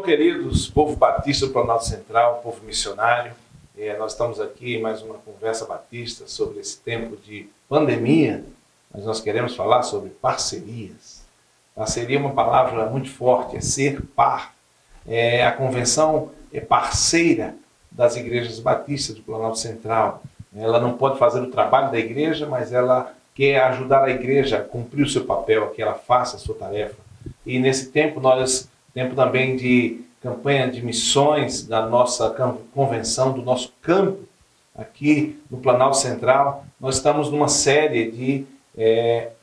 queridos, povo batista do Planalto Central, povo missionário. Nós estamos aqui em mais uma conversa batista sobre esse tempo de pandemia, mas nós queremos falar sobre parcerias. Parceria é uma palavra muito forte, é ser par. A convenção é parceira das igrejas batistas do Planalto Central. Ela não pode fazer o trabalho da igreja, mas ela quer ajudar a igreja a cumprir o seu papel, a que ela faça a sua tarefa. E nesse tempo, tempo também de campanha de missões da nossa convenção, do nosso campo, aqui no Planalto Central, nós estamos numa série de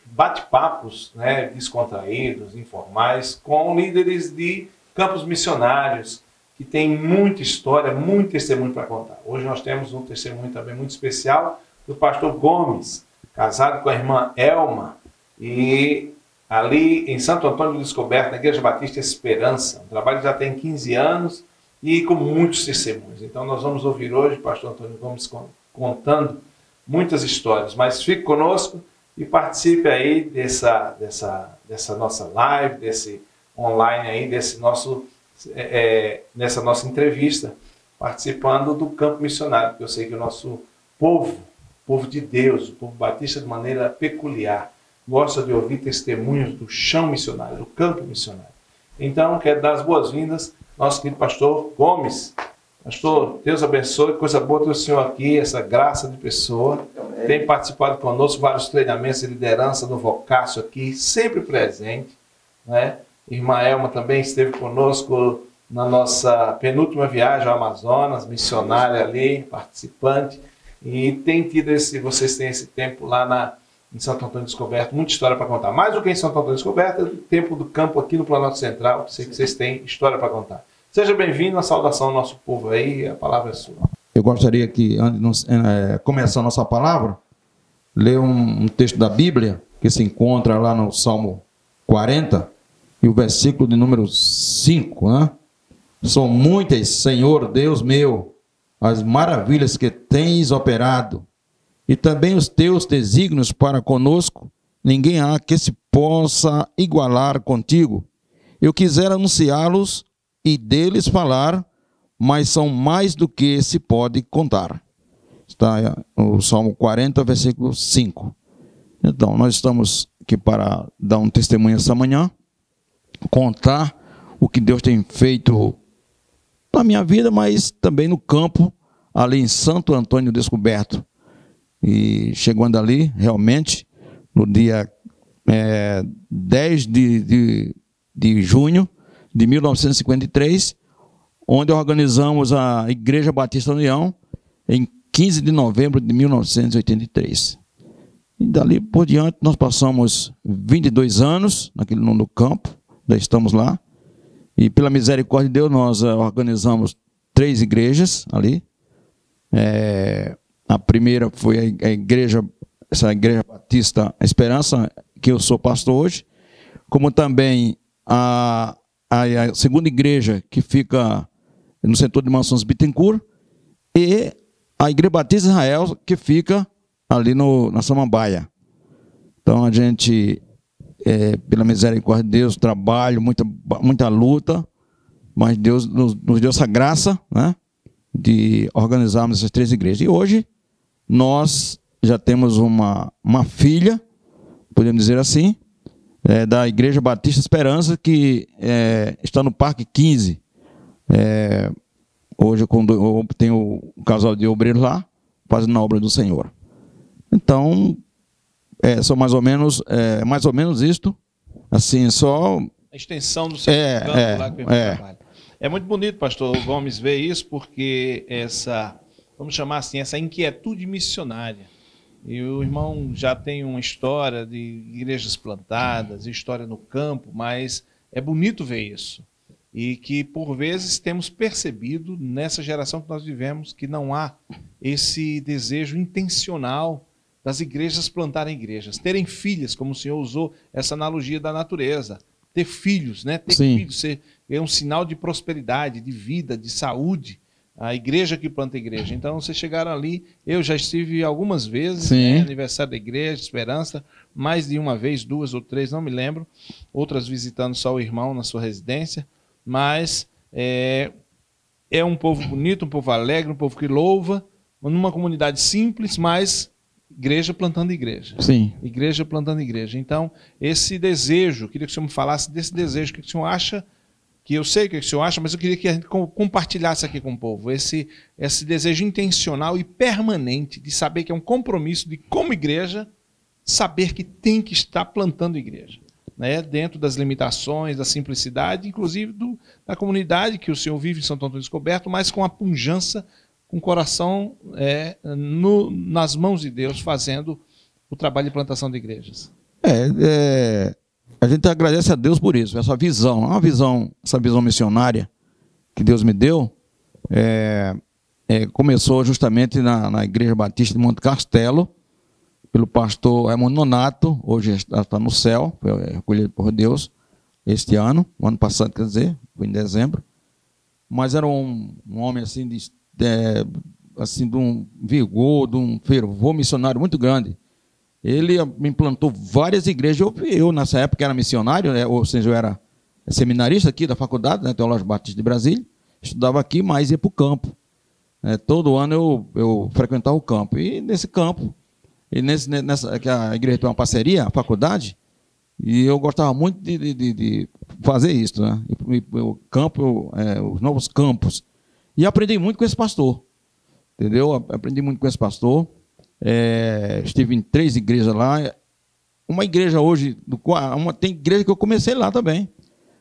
bate-papos, descontraídos, informais, com líderes de campos missionários, que têm muita história, muito testemunho para contar. Hoje nós temos um testemunho também muito especial do pastor Gomes, casado com a irmã Elma, e ali em Santo Antônio do Descoberto, na Igreja Batista Esperança. O trabalho já tem 15 anos e com muitos testemunhos. Então nós vamos ouvir hoje o pastor Antônio Gomes contando muitas histórias. Mas fique conosco e participe aí dessa nossa live, desse online aí, nessa nossa entrevista, participando do campo missionário, porque eu sei que o nosso povo de Deus, o povo batista de maneira peculiar, gosta de ouvir testemunhos do chão missionário, do campo missionário. Então, quero dar as boas-vindas ao nosso querido pastor Gomes. Pastor, Deus abençoe, coisa boa ter o senhor aqui, essa graça de pessoa. Tem participado conosco vários treinamentos de liderança no Vocácio aqui, sempre presente, né? Irmã Elma também esteve conosco na nossa penúltima viagem ao Amazonas, missionária ali, participante. E vocês têm esse tempo lá em Santo Antônio Descoberto, muita história para contar. Mais do que em Santo Antônio Descoberto, é o tempo do campo aqui no Planalto Central, sei que vocês têm história para contar. Seja bem-vindo, a saudação ao nosso povo aí, a palavra é sua. Eu gostaria que, antes de começar a nossa palavra, ler um texto da Bíblia, que se encontra lá no Salmo 40, e o versículo de número 5, né? São muitas, Senhor Deus meu, as maravilhas que tens operado, e também os teus desígnios para conosco, ninguém há que se possa igualar contigo. Eu quisera anunciá-los e deles falar, mas são mais do que se pode contar. Está no Salmo 40, versículo 5. Então, nós estamos aqui para dar um testemunho essa manhã, contar o que Deus tem feito na minha vida, mas também no campo, ali em Santo Antônio Descoberto. E chegando ali, realmente, no dia 10 de junho de 1953, onde organizamos a Igreja Batista União, em 15 de novembro de 1983. E dali por diante, nós passamos 22 anos no campo, já estamos lá. E pela misericórdia de Deus, nós organizamos 3 igrejas ali. A primeira foi essa Igreja Batista Esperança, que eu sou pastor hoje, como também a segunda igreja, que fica no setor de Mansões Bittencourt, e a Igreja Batista Israel, que fica ali na Samambaia. Então a gente, pela misericórdia de Deus, trabalho, muita luta, mas Deus nos deu essa graça, né, de organizarmos essas 3 igrejas. E hoje nós já temos uma filha, podemos dizer assim, da Igreja Batista Esperança, que está no Parque 15. Hoje eu tenho um casal de obreiros lá, fazendo a obra do Senhor. Então, são mais ou menos isto, assim, só a extensão do seu campo lá que trabalha. É muito bonito, pastor Gomes, ver isso, porque vamos chamar assim, essa inquietude missionária. E o irmão já tem uma história de igrejas plantadas, história no campo, mas é bonito ver isso. E que, por vezes, temos percebido nessa geração que nós vivemos que não há esse desejo intencional das igrejas plantarem igrejas, terem filhas, como o senhor usou essa analogia da natureza. Ter filhos, né? Ter Sim. filhos é um sinal de prosperidade, de vida, de saúde. A igreja que planta a igreja. Então, vocês chegaram ali, eu já estive algumas vezes, aniversário da igreja, Esperança, mais de uma vez, 2 ou 3, não me lembro, outras visitando só o irmão na sua residência, mas É um povo bonito, um povo alegre, um povo que louva, numa comunidade simples, mas igreja plantando igreja. Sim. Igreja plantando igreja. Então, esse desejo, queria que o senhor me falasse desse desejo, que o senhor acha, que eu sei o que o senhor acha, mas eu queria que a gente compartilhasse aqui com o povo, esse desejo intencional e permanente de saber que é um compromisso de, como igreja, saber que tem que estar plantando igreja, né? Dentro das limitações, da simplicidade, inclusive da comunidade que o senhor vive em Santo Antônio Descoberto, mas com a pujança, com o coração nas mãos de Deus, fazendo o trabalho de plantação de igrejas. A gente agradece a Deus por isso, essa visão, essa visão missionária que Deus me deu, começou justamente na Igreja Batista de Monte Castelo, pelo pastor Raimundo Nonato, hoje está no céu, foi recolhido por Deus este ano, o ano passado, quer dizer, foi em dezembro, mas era um homem assim de um vigor, de um fervor missionário muito grande. Ele implantou várias igrejas. Eu nessa época, era missionário, ou seja, eu era seminarista aqui da faculdade, né, Teológica Batista de Brasília, estudava aqui, mas ia para o campo. Todo ano eu frequentava o campo. E nesse campo, que a igreja tem uma parceria, a faculdade, e eu gostava muito de fazer isso, né? Os novos campos. E aprendi muito com esse pastor, entendeu? Aprendi muito com esse pastor. Estive em 3 igrejas lá. Uma igreja hoje, tem igreja que eu comecei lá também.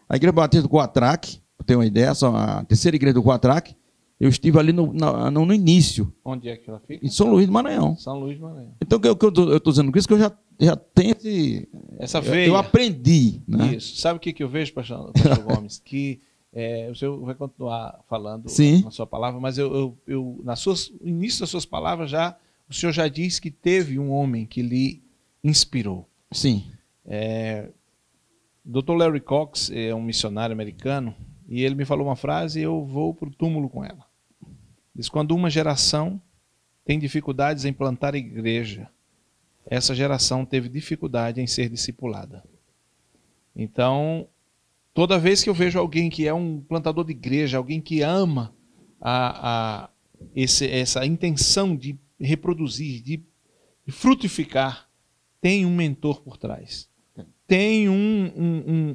A Igreja Batista do Coatraque, para ter uma ideia, a terceira igreja do Coatraque, eu estive ali no início. Onde é que ela fica? Em São Luís do Maranhão. São Luís do Maranhão. Então, o que eu estou dizendo com isso, que eu já tenho essa veia. Eu aprendi. Né? Isso. Sabe o que eu vejo, pastor Gomes? Que o senhor vai continuar falando na sua palavra, mas no início das suas palavras, o senhor já disse que teve um homem que lhe inspirou. Sim. Dr. Larry Cox é um missionário americano, e ele me falou uma frase e eu vou para o túmulo com ela. Diz: quando uma geração tem dificuldades em plantar igreja, essa geração teve dificuldade em ser discipulada. Então, toda vez que eu vejo alguém que é um plantador de igreja, alguém que ama essa intenção de reproduzir, de frutificar, tem um mentor por trás. Tem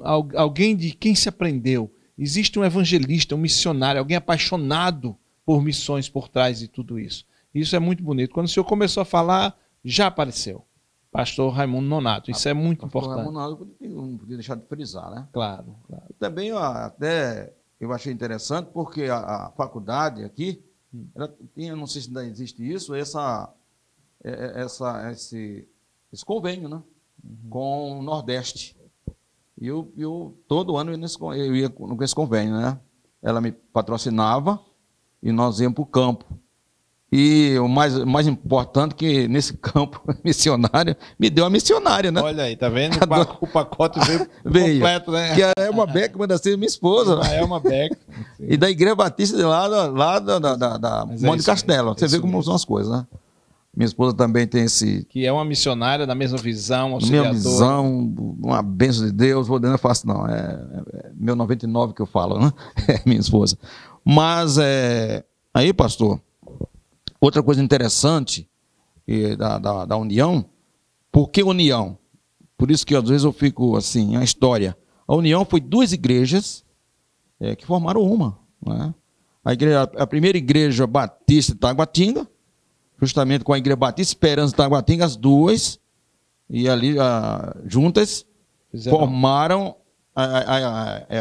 alguém de quem se aprendeu. Existe um evangelista, um missionário, alguém apaixonado por missões por trás de tudo isso. Isso é muito bonito. Quando o senhor começou a falar, já apareceu. Pastor Raimundo Nonato. Isso é muito importante. Raimundo Nonato, não podia deixar de frisar, né? Claro. Também eu achei interessante, porque a faculdade aqui, ela tinha, não sei se ainda existe isso, esse convênio, né? Com o Nordeste. E eu todo ano eu ia nesse convênio, né? Ela me patrocinava e nós íamos para o campo. E o mais importante que nesse campo missionário, me deu a missionária, né? Olha aí, tá vendo? O pacote veio completo, né? Que é uma Beckman da minha esposa. É uma Beckman. E da Igreja Batista de lá da Monte Castelo. Você vê como são as coisas, né? Minha esposa também tem esse... Que é uma missionária da mesma visão, auxiliadora. Minha visão, uma bênção de Deus, não é fácil não, meu 99 que eu falo, né? Minha esposa. Mas, aí, pastor, outra coisa interessante da união, por que união? Por isso que às vezes eu fico assim, a história. A união foi 2 igrejas que formaram uma, né? A primeira igreja batista de Taguatinga, justamente com a Igreja Batista Esperança de Taguatinga, as 2, e ali juntas formaram,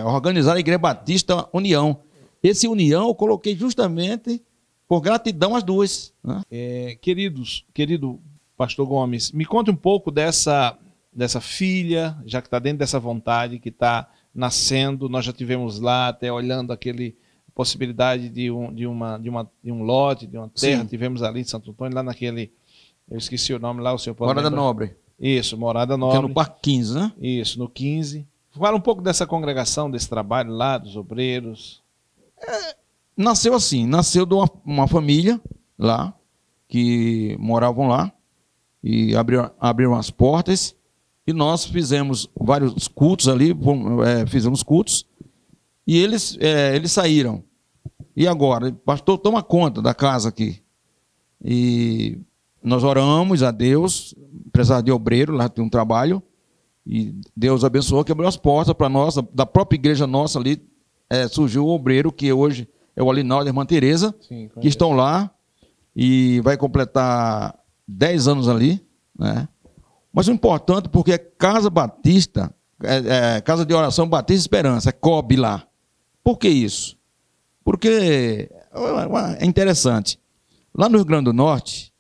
organizaram a Igreja Batista União. Esse União eu coloquei justamente por gratidão às 2. Né? Querido pastor Gomes, me conta um pouco dessa filha, já que está dentro dessa vontade, que está nascendo. Nós já tivemos lá, até olhando possibilidade de um lote, de uma terra. Sim. Tivemos ali em Santo Antônio, lá naquele, eu esqueci o nome lá, o senhor pode Morada lembrar? Nobre. Isso, Morada Nobre. Que é no Parque 15, né? Isso, no 15. Fala um pouco dessa congregação, desse trabalho lá, dos obreiros. Nasceu assim, nasceu de uma família lá, que moravam lá, e abriram as portas, e nós fizemos vários cultos ali, fizemos cultos, E eles saíram. E agora? Pastor, toma conta da casa aqui. E nós oramos a Deus, precisava de obreiro, lá tem um trabalho, e Deus abençoou, que abriu as portas para nós, da própria igreja nossa ali, surgiu o obreiro, que hoje é o Alinaldo e a irmã Tereza, que estão lá, e vai completar 10 anos ali, né? Mas o importante, porque é Casa Batista, Casa de Oração Batista Esperança, é COB lá. Por que isso? Porque é interessante. Lá no Rio Grande do Norte,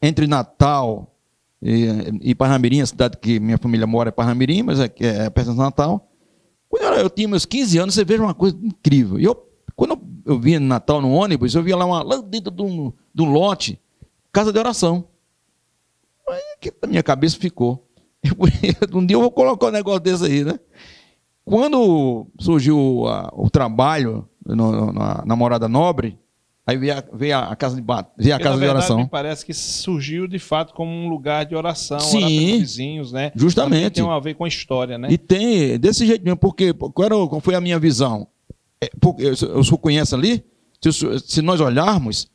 entre Natal e Parnamirim, a cidade que minha família mora é Parnamirim, mas é perto de Natal. Quando eu tinha meus 15 anos, você veja uma coisa incrível. Quando eu vinha no Natal no ônibus, eu via lá dentro de um lote, casa de oração. Aí que na minha cabeça ficou. Um dia eu vou colocar um negócio desse aí, né? Quando surgiu o trabalho na Morada Nobre, aí veio a casa de oração. Me parece que surgiu de fato como um lugar de oração, sim, orar pelos vizinhos, né? Justamente. Tem a ver com a história, né? E tem desse jeito mesmo, porque qual foi a minha visão? Porque o senhor conhece ali, se nós olharmos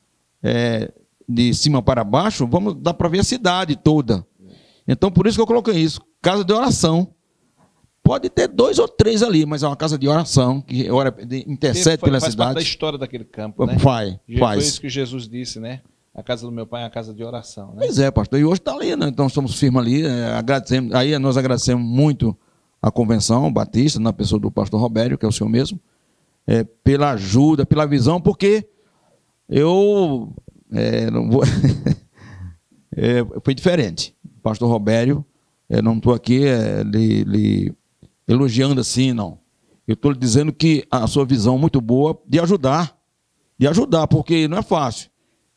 de cima para baixo, dá para ver a cidade toda. Então, por isso que eu coloquei isso, casa de oração. Pode ter 2 ou 3 ali, mas é uma casa de oração, que intercede pela cidade. Faz parte da história daquele campo, né? Faz. Foi isso que Jesus disse, né? A casa do meu pai é a casa de oração, né? Pois é, pastor. E hoje está ali, né? Então, estamos firmes ali. Agradecemos. Aí nós agradecemos muito a Convenção Batista, na pessoa do pastor Robério, que é o senhor mesmo, pela ajuda, pela visão, porque eu não vou... foi diferente. O pastor Robério, não estou aqui lhe elogiando assim, não. Eu estou lhe dizendo que a sua visão muito boa de ajudar, porque não é fácil.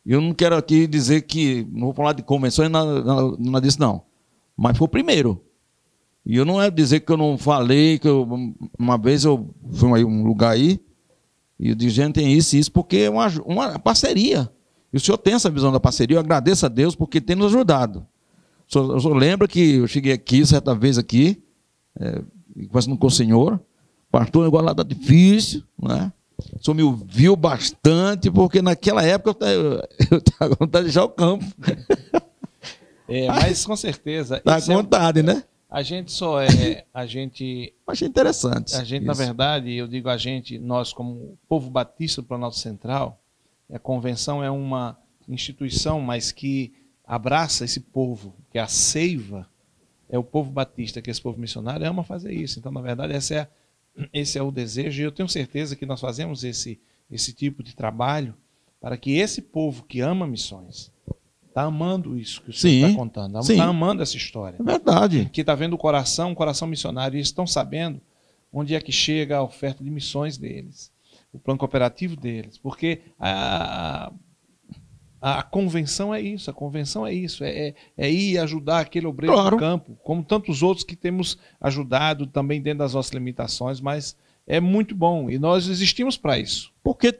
Eu não quero aqui dizer que, não vou falar de convenções, nada disso não, mas foi o primeiro. E eu não é dizer que eu não falei, uma vez eu fui a um lugar aí, e eu disse, gente, tem isso e isso, porque é uma parceria. E o senhor tem essa visão da parceria, eu agradeço a Deus porque tem nos ajudado. O senhor lembra que eu cheguei aqui, certa vez aqui, conversando com o senhor, pastor, o negócio lá está difícil, né? O senhor me ouviu bastante, porque naquela época eu estava com vontade de deixar o campo. Mas com certeza. Está com vontade, né? A gente achei interessante. A gente, na verdade, eu digo nós como Povo Batista do Planalto Central, a convenção é uma instituição, mas que abraça esse povo, que a seiva é o povo batista, que esse povo missionário ama fazer isso. Então, na verdade, esse é o desejo, e eu tenho certeza que nós fazemos esse tipo de trabalho para que esse povo que ama missões está amando isso que o senhor está contando, está amando essa história. É verdade. Que está vendo um coração missionário, e estão sabendo onde é que chega a oferta de missões deles, o plano cooperativo deles, porque a convenção é isso, é ir ajudar aquele obreiro do campo, como tantos outros que temos ajudado também dentro das nossas limitações, mas é muito bom e nós existimos para isso. Porque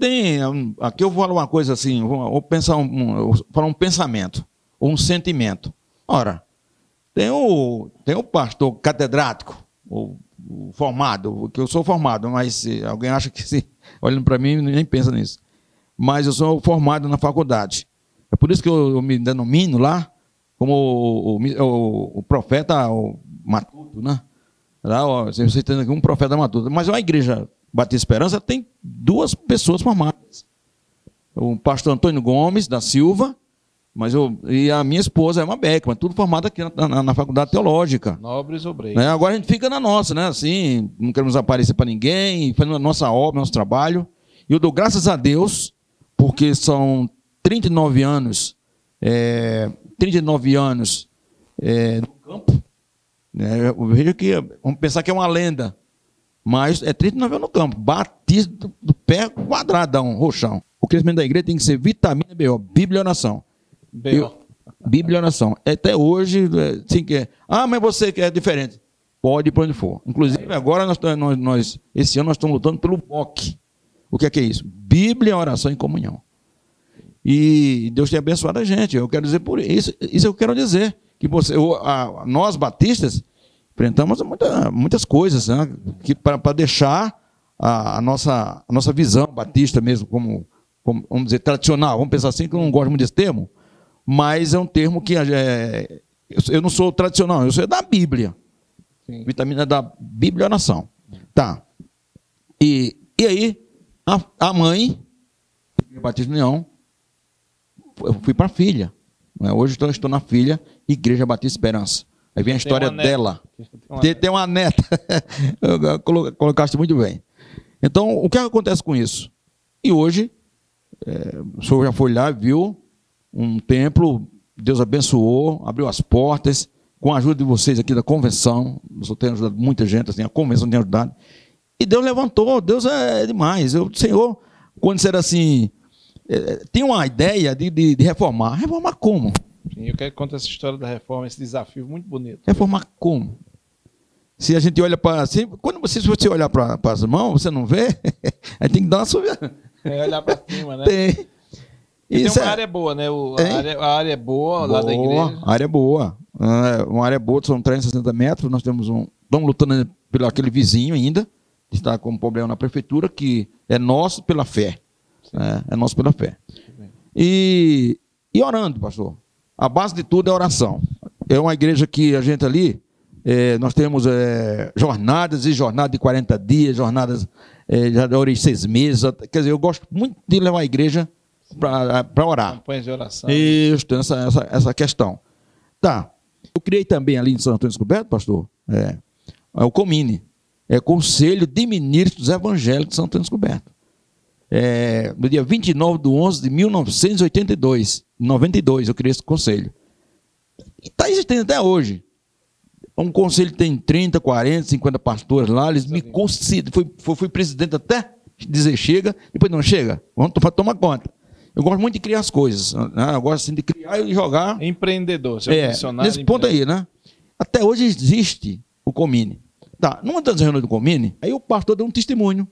aqui eu vou falar uma coisa assim, vou falar um pensamento, ou um sentimento. Ora, tem o pastor catedrático, o formado, que eu sou formado, mas se alguém acha que olhando para mim nem pensa nisso, mas eu sou formado na faculdade. É por isso que eu me denomino lá como o profeta matuto, né? Lá, você tem aqui um profeta matuto. Mas a Igreja Batista Esperança tem 2 pessoas formadas. O pastor Antônio Gomes da Silva, e a minha esposa é uma Beckman, tudo formado aqui na Faculdade Teológica. Nobres obreiros. Agora a gente fica na nossa, né? Assim, não queremos aparecer para ninguém, fazendo a nossa obra, nosso trabalho. E eu dou graças a Deus, porque são 39 anos no campo. Eu vejo que, vamos pensar que é uma lenda, mas é 39 anos no campo, batista do pé quadradão, roxão. O crescimento da igreja tem que ser vitamina B.O., Bíblia e oração. Bíblia e oração. Até hoje, assim que mas você quer diferente. Pode ir para onde for. Inclusive, agora, esse ano, nós estamos lutando pelo BOC. O que é isso? Bíblia, oração e comunhão. E Deus tem abençoado a gente. Eu quero dizer por isso. Isso eu quero dizer. Que nós batistas enfrentamos muitas coisas, né, para deixar a nossa visão batista mesmo, como, vamos dizer, tradicional. Vamos pensar assim, que eu não gosto muito desse termo, mas é um termo que eu não sou tradicional, eu sou da Bíblia. Sim. Vitamina da Bíblia e oração. Tá. E aí, a mãe, Batista União, eu fui para a filha. Hoje estou na filha, Igreja Batista Esperança. Aí vem a história dela. Tem uma neta. Colocaste muito bem. Então, o que acontece com isso? E hoje, o senhor já foi lá, viu um templo, Deus abençoou, abriu as portas, com a ajuda de vocês aqui da convenção. O senhor tem ajudado muita gente, assim, a convenção tem ajudado. E Deus levantou, Deus é demais. O Senhor, quando disser assim, tem uma ideia de reformar. Reformar como? Sim, eu quero que conte essa história da reforma, esse desafio muito bonito. Reformar como? Se a gente olha para... Se você olhar para as mãos, você não vê, aí tem que dar uma subida. Olhar para cima, né? Tem. Tem uma área boa, né? A área é boa, lá da igreja. A área é boa. Uma área boa, são 360 metros. Nós temos estamos lutando pelo aquele vizinho ainda, que está com um problema na prefeitura, que é nosso pela fé. É nosso pela fé. E orando, pastor. A base de tudo é oração. É uma igreja que a gente ali, nós temos jornadas e jornadas de 40 dias, jornadas, já orei 6 meses. Quer dizer, eu gosto muito de levar a igreja para orar. Campanhas de oração. Isso, tem essa questão. Tá. Eu criei também ali em Santo Antônio Descoberto, pastor, o Comine, Conselho de Ministros Evangélicos de Santo Antônio Descoberto. No dia 29/11/1982, 92, eu criei esse conselho. E está existindo até hoje. Um conselho que tem 30, 40, 50 pastores lá, eles me consideram, fui presidente até dizer chega, depois não chega, vamos tomar conta. Eu gosto muito de criar as coisas, né? Eu gosto assim, de criar e jogar. Empreendedor, seu funcionário. Nesse ponto aí, né? Até hoje existe o Comine. Tá, numa das reuniões do Comine, aí o pastor deu um testemunho.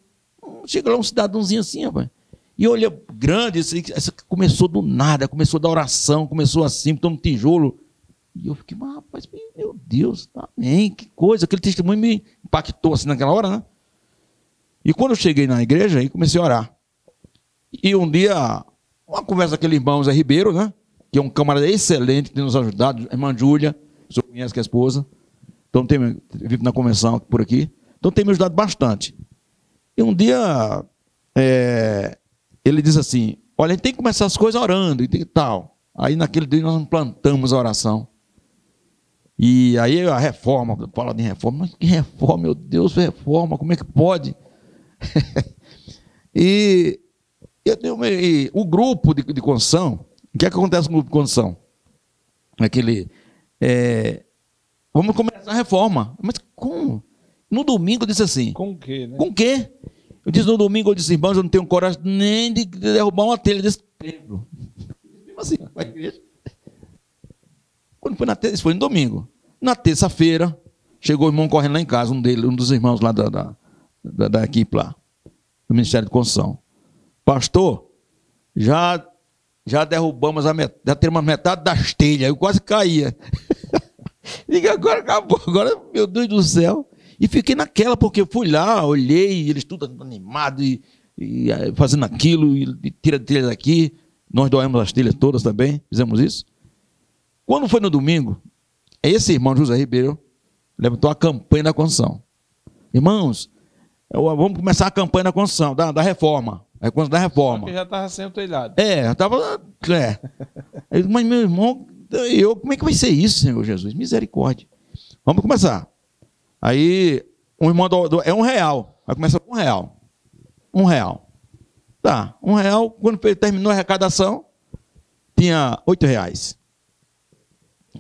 Chega lá um cidadãozinho assim, rapaz. E olha, grande, essa começou do nada, começou da oração, começou assim, botou um tijolo. E eu fiquei, mas rapaz, meu Deus, amém, que coisa. Aquele testemunho me impactou assim naquela hora, né? E quando eu cheguei na igreja, aí comecei a orar. E um dia, uma conversa com aquele irmão Zé Ribeiro, né? Que é um camarada excelente, que tem nos ajudado, a irmã Júlia, o senhor conhece que é a esposa. Então, vive na convenção por aqui. Então, tem me ajudado bastante. E um dia, ele diz assim, olha, a gente tem que começar as coisas orando e tal. Aí, naquele dia, nós plantamos a oração. E aí, a reforma, fala de reforma, mas que reforma, meu Deus, reforma, como é que pode? E o grupo de construção, o que é que acontece com o grupo de construção? Vamos começar a reforma. Mas como? No domingo eu disse assim. Com o quê, né? Com o quê? Eu disse no domingo, eu disse, irmãos, eu não tenho coragem nem de derrubar uma telha desse templo. Assim, para a igreja. Quando foi isso foi no domingo. Na terça-feira, chegou o irmão correndo lá em casa, um dos irmãos lá da equipe lá, do Ministério de Construção. Pastor, já derrubamos já temos metade das telhas, eu quase caía. Digo, agora acabou, agora, meu Deus do céu. E fiquei naquela, porque eu fui lá, olhei, eles tudo animados, e fazendo aquilo, e tira a telha daqui. Nós doemos as telhas todas também, fizemos isso. Quando foi no domingo, esse irmão José Ribeiro levantou a campanha da construção. Irmãos, vamos começar a campanha da construção, da reforma. A construção da reforma. Porque já estava sem o telhado. Já estava. Mas meu irmão, como é que vai ser isso, Senhor Jesus? Misericórdia. Vamos começar. Aí, um irmão é R$1. Vai começar com R$1. R$1. Tá, R$1. Quando terminou a arrecadação, tinha R$8.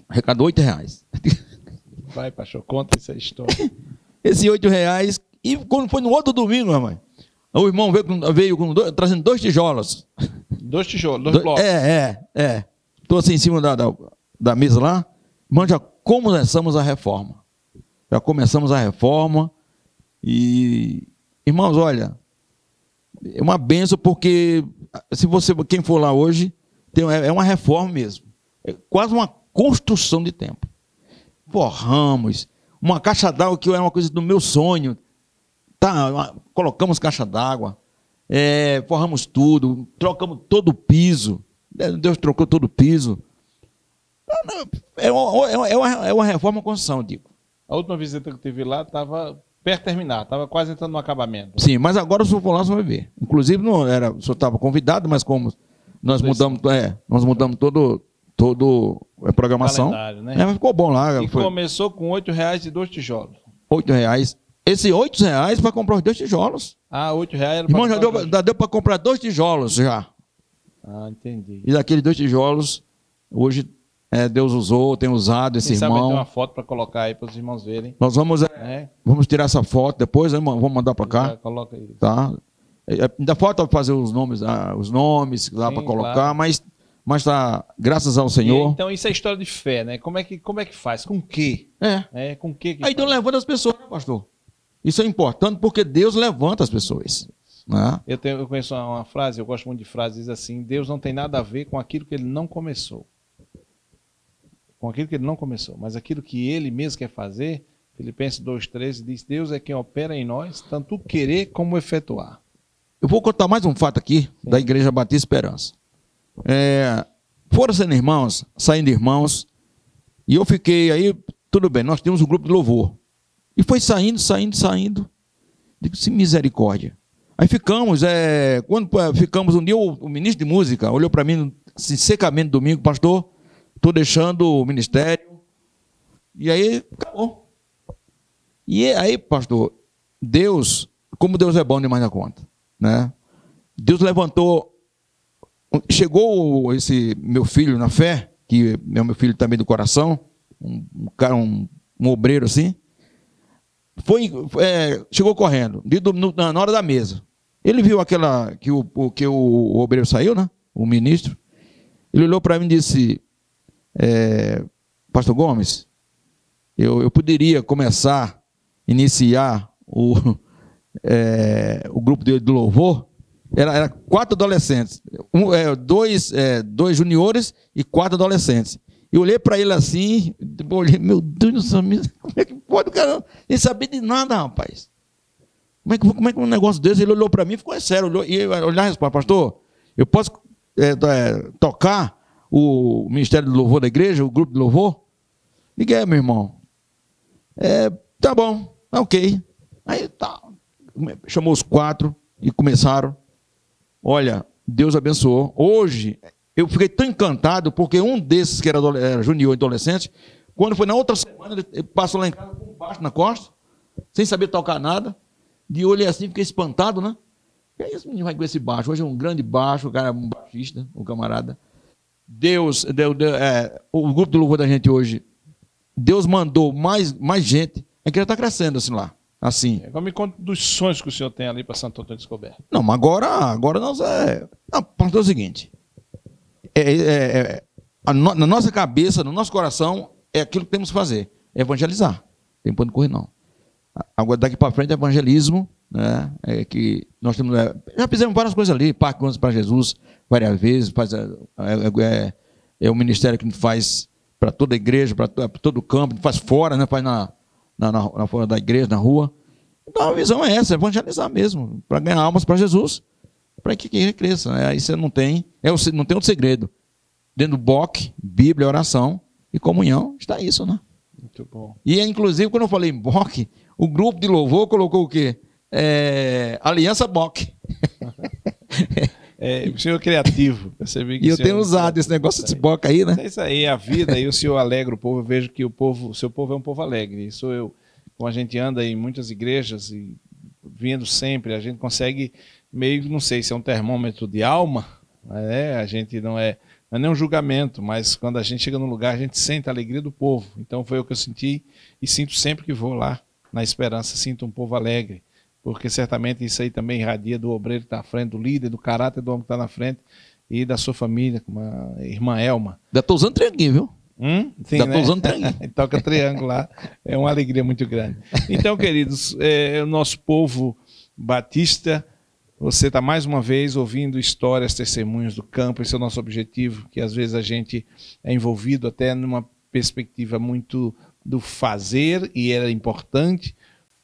Arrecadou R$8. Vai, pastor, conta essa história. Esse R$8. E quando foi no outro domingo, irmão, o irmão veio trazendo 2 tijolos. 2 tijolos, 2 blocos. Estou assim em cima da mesa lá. Irmão, já começamos a reforma. E, irmãos, olha, é uma benção porque, quem for lá hoje, é uma reforma mesmo. É quase uma construção de templo. Forramos, uma caixa d'água que era uma coisa do meu sonho. Tá, colocamos caixa d'água, forramos tudo, trocamos todo o piso. Deus trocou todo o piso. É uma reforma construção, digo. A última visita que eu tive lá estava perto de terminar, estava quase entrando no acabamento. Sim, mas agora o senhor for lá, você vai ver. Inclusive, não era, o senhor estava convidado, mas como nós mudamos todo a programação. Né? Ficou bom lá. E começou com R$8 e 2 tijolos. R$8. Esses R$8 para comprar os 2 tijolos. Ah, R$8 era para comprar. Já deu para comprar 2 tijolos já. Ah, entendi. E daqueles 2 tijolos, hoje Deus usou, tem usado esse irmão. Sabe, tem uma foto para colocar aí para os irmãos verem. Nós vamos tirar essa foto depois, vamos mandar para cá. Coloca aí. Tá? Ainda falta fazer os nomes lá para colocar, claro. Mas tá, graças ao Senhor. Então isso é história de fé, né? Como é que faz? Com o quê? Com o quê que aí Deus levanta as pessoas, né, pastor? Isso é importante porque Deus levanta as pessoas. Né? Eu conheço uma frase, eu gosto muito de frases, diz assim: Deus não tem nada a ver com aquilo que ele não começou. Com aquilo que ele não começou, mas aquilo que ele mesmo quer fazer. Filipenses 2,13 diz: Deus é quem opera em nós, tanto o querer como o efetuar. Eu vou contar mais um fato aqui. Sim. Da Igreja Batista Esperança. Foram sendo irmãos, saindo irmãos, e eu fiquei aí, tudo bem, nós tínhamos um grupo de louvor. E foi saindo. Digo, se misericórdia. Aí ficamos, quando ficamos um dia, o ministro de música olhou para mim, assim, secamente domingo: pastor, estou deixando o ministério. E aí, acabou. E aí, pastor, Deus, como Deus é bom demais na conta, né? Deus levantou, chegou esse meu filho na fé, que é meu filho também do coração, um obreiro assim, chegou correndo, na hora da mesa. Ele viu que o obreiro saiu, né? O ministro. Ele olhou para mim e disse: Pastor Gomes, eu poderia iniciar o grupo de louvor. Era 4 adolescentes, 2 juniores e 4 adolescentes. Eu olhei para ele assim, meu Deus do céu, como é que pode o cara nem saber de nada, rapaz? Como é que um negócio desse? Ele olhou para mim e ficou sério, olhar e respondeu: pastor, eu posso tocar o Ministério do Louvor da igreja, o grupo de louvor? Diga, meu irmão. Tá bom, ok. Aí tá, chamou os 4 e começaram. Olha, Deus abençoou. Hoje, eu fiquei tão encantado, porque um desses que era junior e adolescente, quando foi na outra semana, ele passou lá em casa com baixo na costa, sem saber tocar nada. De olho assim, fiquei espantado, né? E aí esse menino vai com esse baixo. Hoje é um grande baixo, o cara é um baixista, o camarada. O grupo do louvor da gente hoje, Deus mandou mais gente. A igreja está crescendo assim lá. Assim. Agora me conta dos sonhos que o senhor tem ali para Santo Antônio Descoberto. Não, mas agora nós é o seguinte. Na nossa cabeça, no nosso coração, é aquilo que temos que fazer. É evangelizar. Não tem ponto de correr, não. Agora, daqui para frente, é evangelismo, né? Que nós temos, já fizemos várias coisas ali, Parque para Jesus, várias vezes, é o ministério que a gente faz para toda a igreja, para todo o campo, a gente faz fora, né? Faz na fora da igreja, na rua. Então a visão é essa, evangelizar mesmo, para ganhar almas para Jesus, para que ele cresça. Né? Aí você não tem outro segredo. Dentro do BOC, Bíblia, oração e comunhão, está isso, né? Muito bom. E inclusive, quando eu falei em BOC, o grupo de louvor colocou o quê? Aliança BOC. O senhor é criativo. Percebi que e eu tenho usado esse negócio de BOC aí, né? É isso aí, a vida, e o senhor alegra o povo. Eu vejo que o seu povo é um povo alegre. Isso como a gente anda em muitas igrejas e vindo sempre, a gente consegue meio, não sei se é um termômetro de alma, a gente não é nem um julgamento, mas quando a gente chega num lugar, a gente sente a alegria do povo. Então foi o que eu senti e sinto sempre que vou lá, na Esperança, sinto um povo alegre, porque certamente isso aí também irradia do obreiro que está à frente, do líder, do caráter do homem que está na frente e da sua família, como a irmã Elma. Já estou usando trianguinho, viu? Sim, já estou usando trianguinho. Toca triângulo lá, é uma alegria muito grande. Então, queridos, o nosso povo batista, você está mais uma vez ouvindo histórias, testemunhos do campo. Esse é o nosso objetivo, que às vezes a gente é envolvido até numa perspectiva muito do fazer, e era importante,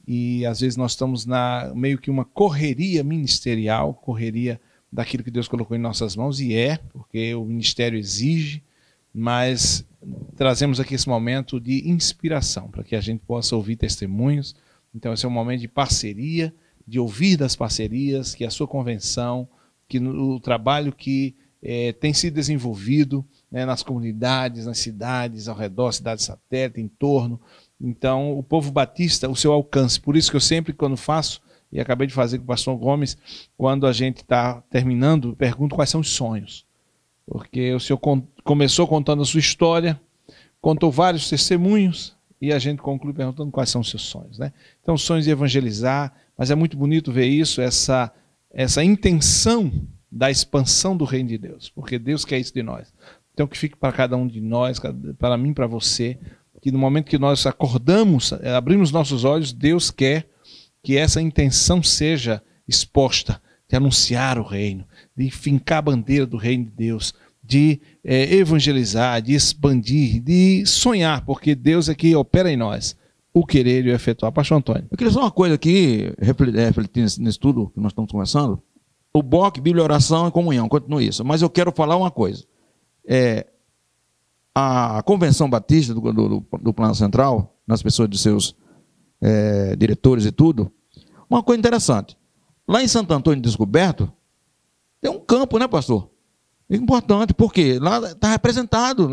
e às vezes nós estamos na meio que uma correria ministerial, correria daquilo que Deus colocou em nossas mãos, e porque o ministério exige, mas trazemos aqui esse momento de inspiração, para que a gente possa ouvir testemunhos. Então esse é um momento de parceria, de ouvir das parcerias, que a sua convenção, que o trabalho que tem sido desenvolvido, né, nas comunidades, nas cidades, ao redor, cidade satélite, em torno. Então, o povo batista, o seu alcance. Por isso que eu sempre, quando faço, e acabei de fazer com o pastor Gomes, quando a gente está terminando, pergunto quais são os sonhos. Porque o senhor começou contando a sua história, contou vários testemunhos, e a gente conclui perguntando quais são os seus sonhos, né? Então, sonhos de evangelizar, mas é muito bonito ver isso, essa intenção da expansão do reino de Deus, porque Deus quer isso de nós. Então, que fique para cada um de nós, para mim, para você, que no momento que nós acordamos, abrimos nossos olhos, Deus quer que essa intenção seja exposta, de anunciar o reino, de fincar a bandeira do reino de Deus, de evangelizar, de expandir, de sonhar, porque Deus é que opera em nós o querer e o efetuar. Pastor Antônio. Eu queria só uma coisa aqui, refletindo nesse tudo que nós estamos conversando. O BOC, Bíblia, Oração e Comunhão, continua isso. Mas eu quero falar uma coisa. A Convenção Batista do Plano Central, nas pessoas de seus diretores e tudo, uma coisa interessante. Lá em Santo Antônio Descoberto, tem um campo, né, pastor? Importante, porque lá está representado,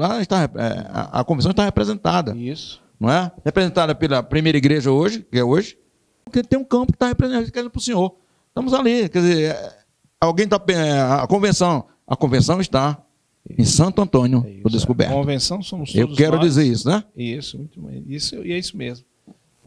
a convenção está representada. Isso. Não é? Representada pela primeira igreja hoje, que é hoje, porque tem um campo que está representado para o senhor. Estamos ali, quer dizer, alguém está. A convenção está em Santo Antônio do Descoberto. A convenção somos todos nós. Eu quero dizer isso, né? Isso, muito bem. E é isso mesmo.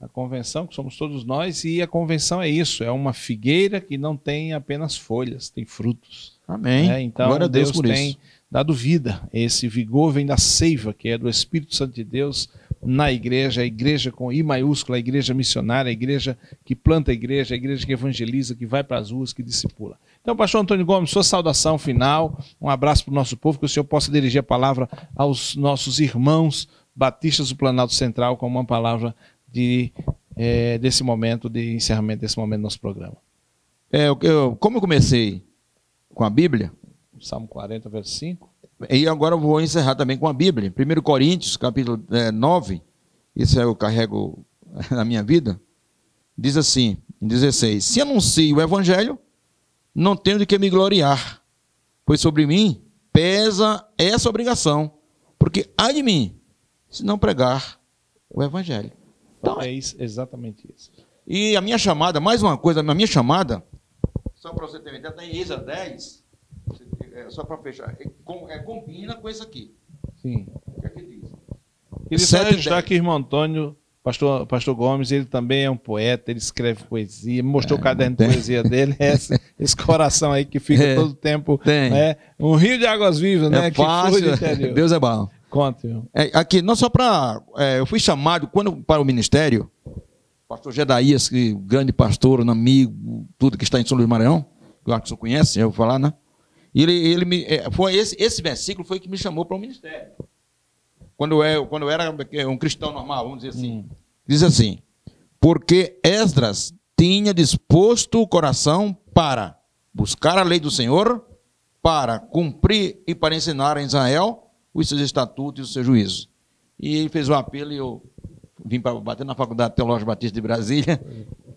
A convenção, que somos todos nós, e a convenção é isso, é uma figueira que não tem apenas folhas, tem frutos. Amém. Então, glória a Deus Deus por tem isso. dado vida. Esse vigor vem da seiva, que é do Espírito Santo de Deus na igreja, a igreja com I maiúscula, a igreja missionária, a igreja que planta a igreja que evangeliza, que vai para as ruas, que discipula. Então, pastor Antônio Gomes, sua saudação final, um abraço para o nosso povo, que o senhor possa dirigir a palavra aos nossos irmãos batistas do Planalto Central, com uma palavra desse momento, de encerramento desse momento do nosso programa. Como eu comecei com a Bíblia, Salmo 40, verso 5. E agora eu vou encerrar também com a Bíblia. 1 Coríntios, capítulo 9, isso eu carrego na minha vida, diz assim, em 16, se anuncio o Evangelho, não tenho de que me gloriar, pois sobre mim pesa essa obrigação, porque ai de mim, se não pregar o Evangelho. Então, é isso, exatamente isso. E a minha chamada, mais uma coisa, a minha chamada, só para você ter uma ideia, está em Êxodo 10, só para fechar, combina com isso aqui. Sim. O que é que diz? Queria só registrar que o irmão Antônio, pastor Gomes, ele também é um poeta, ele escreve poesia, me mostrou o caderno de poesia dele, esse coração aí que fica todo o tempo, né? Um rio de águas vivas, né? Fácil, que Deus é bom. Conte. Aqui, não só para... eu fui chamado para o ministério, pastor Gedaías, que grande pastor, um amigo, tudo que está em São Luís do Maranhão, que eu acho que o senhor conhece, eu vou falar, né? E esse versículo foi que me chamou para o ministério. Quando eu era um cristão normal, vamos dizer assim. Diz assim, porque Esdras tinha disposto o coração para buscar a lei do Senhor, para cumprir e para ensinar a Israel os seus estatutos e os seus juízos. E ele fez um apelo e eu vim para bater na Faculdade Teológica Batista de Brasília.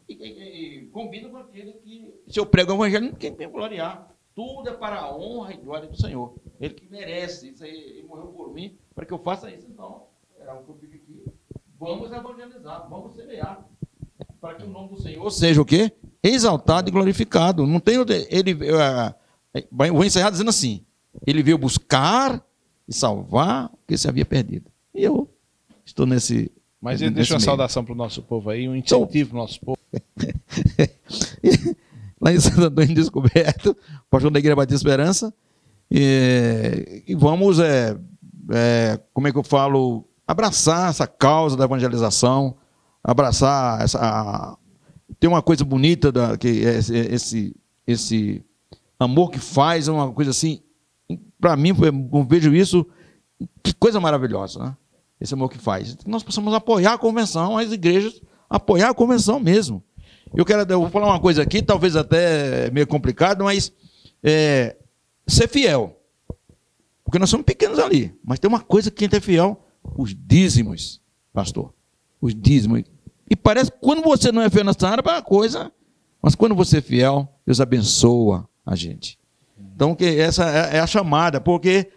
E combina com aquele que, se eu prego o evangelho, não tem que gloriar. Tudo é para a honra e glória do Senhor. Ele que merece isso aí, ele morreu por mim, para que eu faça isso. Então, é o que eu digo aqui. Vamos evangelizar, vamos semear, para que o nome do Senhor seja o quê? Exaltado e glorificado. Não tem vou encerrar dizendo assim, ele veio buscar e salvar o que se havia perdido. E eu estou nesse... Mas ele deixa uma saudação para o nosso povo aí, um incentivo para o nosso povo. Lá em Santo Antônio Descoberto, pastor da Igreja Batista Esperança, e vamos, como é que eu falo, abraçar essa causa da evangelização, abraçar tem uma coisa bonita, que é esse amor que faz, uma coisa assim, para mim, eu vejo isso, que coisa maravilhosa, né? Esse amor que faz. Nós possamos apoiar a convenção, as igrejas, apoiar a convenção mesmo. Eu vou falar uma coisa aqui, talvez até meio complicado, mas ser fiel. Porque nós somos pequenos ali. Mas tem uma coisa que a gente é fiel, os pastor. Os dízimos. E parece que quando você não é fiel nessa área, é uma coisa, mas quando você é fiel, Deus abençoa a gente. Então, essa é a chamada, porque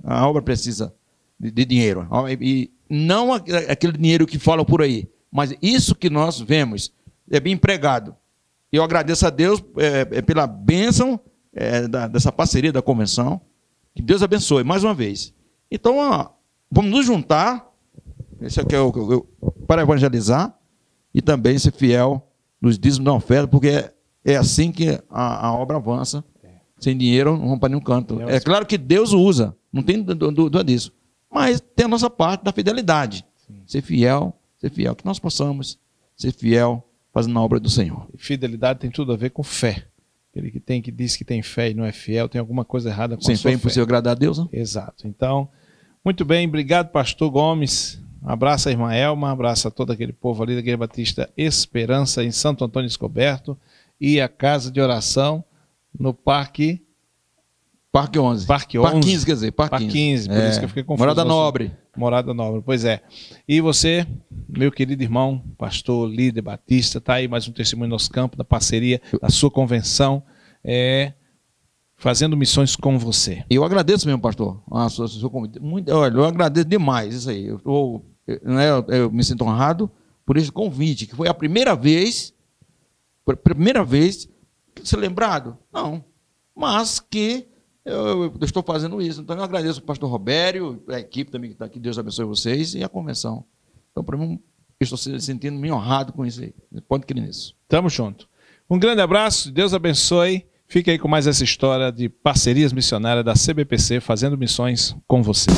a obra precisa de dinheiro. E não aquele dinheiro que fala por aí, mas isso que nós vemos é bem empregado. Eu agradeço a Deus pela bênção dessa parceria da convenção. Que Deus abençoe mais uma vez. Então, vamos nos juntar, esse aqui para evangelizar e também ser fiel nos dízimos da oferta, porque é assim que a obra avança. Sem dinheiro, não vamos para nenhum canto. É claro que Deus usa, não tem dúvida disso. Mas tem a nossa parte da fidelidade. Sim. Ser fiel, que nós possamos ser fiel fazendo a obra do Senhor. E fidelidade tem tudo a ver com fé. Aquele que diz que tem fé e não é fiel, tem alguma coisa errada com a sua fé. Sem fé é impossível agradar a Deus, né? Exato. Então, muito bem, obrigado, pastor Gomes. Um abraço a irmã Elma, um abraço a todo aquele povo ali da Igreja Batista Esperança, em Santo Antônio Descoberto, e a casa de oração no Parque 11. Parque 11. Parque 15, quer dizer, Parque 15. Por isso que eu fiquei confuso. Morada Nobre. Morada Nobre, pois é. E você, meu querido irmão, pastor líder Batista, está aí mais um testemunho no nosso campo, da parceria, da sua convenção, fazendo missões com você. Eu agradeço mesmo, pastor. Olha, eu agradeço demais isso aí. Eu me sinto honrado por esse convite, que foi a primeira vez ser lembrado. Não, mas que eu estou fazendo isso. Então eu agradeço ao pastor Robério, a equipe também que está aqui, Deus abençoe vocês, e a convenção. Então, para mim, eu estou sentindo-me honrado com isso aí. Pode crer nisso. Tamo junto. Um grande abraço, Deus abençoe. Fique aí com mais essa história de parcerias missionárias da CBPC, fazendo missões com você.